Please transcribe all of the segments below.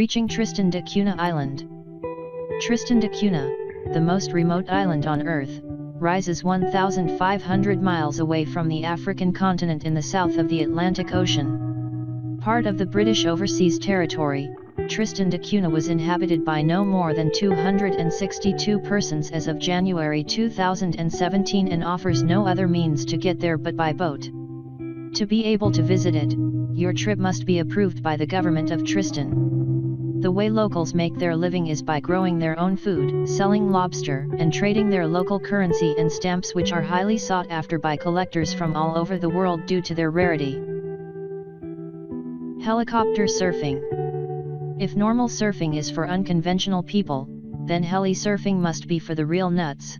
Reaching Tristan da Cunha Island. Tristan da Cunha, the most remote island on Earth, rises 1,500 miles away from the African continent in the south of the Atlantic Ocean. Part of the British Overseas Territory, Tristan da Cunha was inhabited by no more than 262 persons as of January 2017 and offers no other means to get there but by boat. To be able to visit it, your trip must be approved by the government of Tristan. The way locals make their living is by growing their own food, selling lobster, and trading their local currency and stamps, which are highly sought after by collectors from all over the world due to their rarity. Helicopter surfing. If normal surfing is for unconventional people, then heli surfing must be for the real nuts.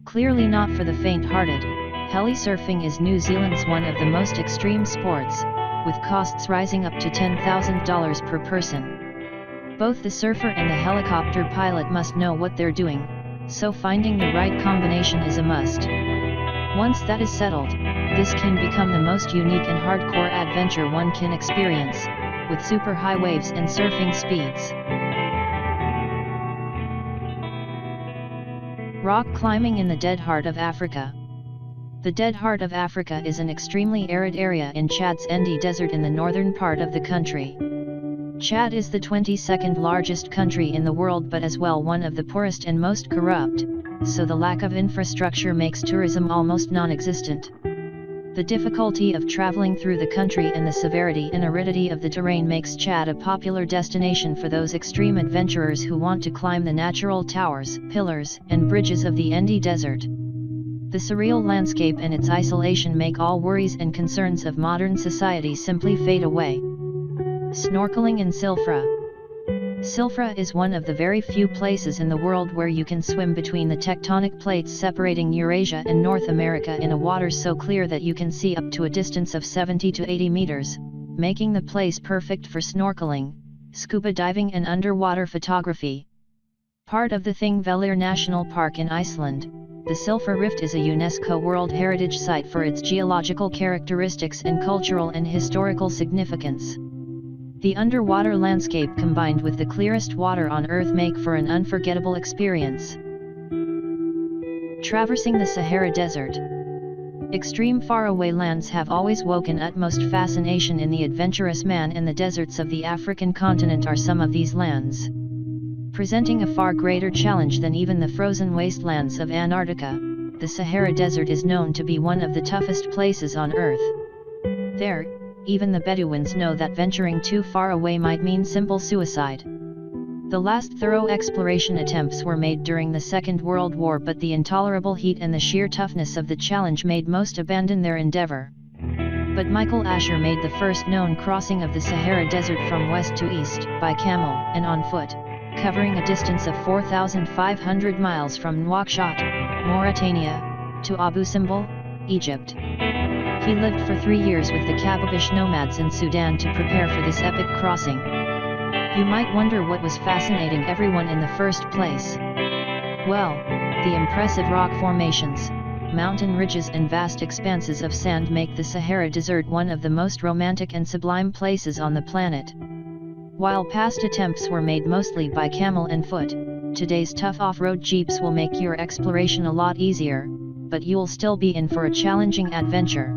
Clearly not for the faint-hearted. Heli surfing is New Zealand's one of the most extreme sports, with costs rising up to $10,000 per person. Both the surfer and the helicopter pilot must know what they're doing, so finding the right combination is a must. Once that is settled, this can become the most unique and hardcore adventure one can experience, with super high waves and surfing speeds. Rock climbing in the Dead Heart of Africa. The Dead Heart of Africa is an extremely arid area in Chad's Endi Desert in the northern part of the country. Chad is the 22nd largest country in the world but as well one of the poorest and most corrupt, so the lack of infrastructure makes tourism almost non-existent. The difficulty of traveling through the country and the severity and aridity of the terrain makes Chad a popular destination for those extreme adventurers who want to climb the natural towers, pillars, and bridges of the Endi Desert. The surreal landscape and its isolation make all worries and concerns of modern society simply fade away. Snorkeling in Silfra. Silfra is one of the very few places in the world where you can swim between the tectonic plates separating Eurasia and North America in a water so clear that you can see up to a distance of 70 to 80 meters, making the place perfect for snorkeling, scuba diving and underwater photography. Part of the Thingvellir National Park in Iceland, the Silfra Rift is a UNESCO World Heritage Site for its geological characteristics and cultural and historical significance. The underwater landscape combined with the clearest water on Earth make for an unforgettable experience. Traversing the Sahara Desert. Extreme faraway lands have always woken utmost fascination in the adventurous man, and the deserts of the African continent are some of these lands. Presenting a far greater challenge than even the frozen wastelands of Antarctica, the Sahara Desert is known to be one of the toughest places on Earth. There, even the Bedouins know that venturing too far away might mean simple suicide. The last thorough exploration attempts were made during the Second World War, but the intolerable heat and the sheer toughness of the challenge made most abandon their endeavor. But Michael Asher made the first known crossing of the Sahara Desert from west to east, by camel and on foot, covering a distance of 4,500 miles from Nouakchott, Mauritania, to Abu Simbel, Egypt. He lived for 3 years with the Kababish nomads in Sudan to prepare for this epic crossing. You might wonder what was fascinating everyone in the first place. Well, the impressive rock formations, mountain ridges and vast expanses of sand make the Sahara Desert one of the most romantic and sublime places on the planet. While past attempts were made mostly by camel and foot, today's tough off-road jeeps will make your exploration a lot easier, but you'll still be in for a challenging adventure.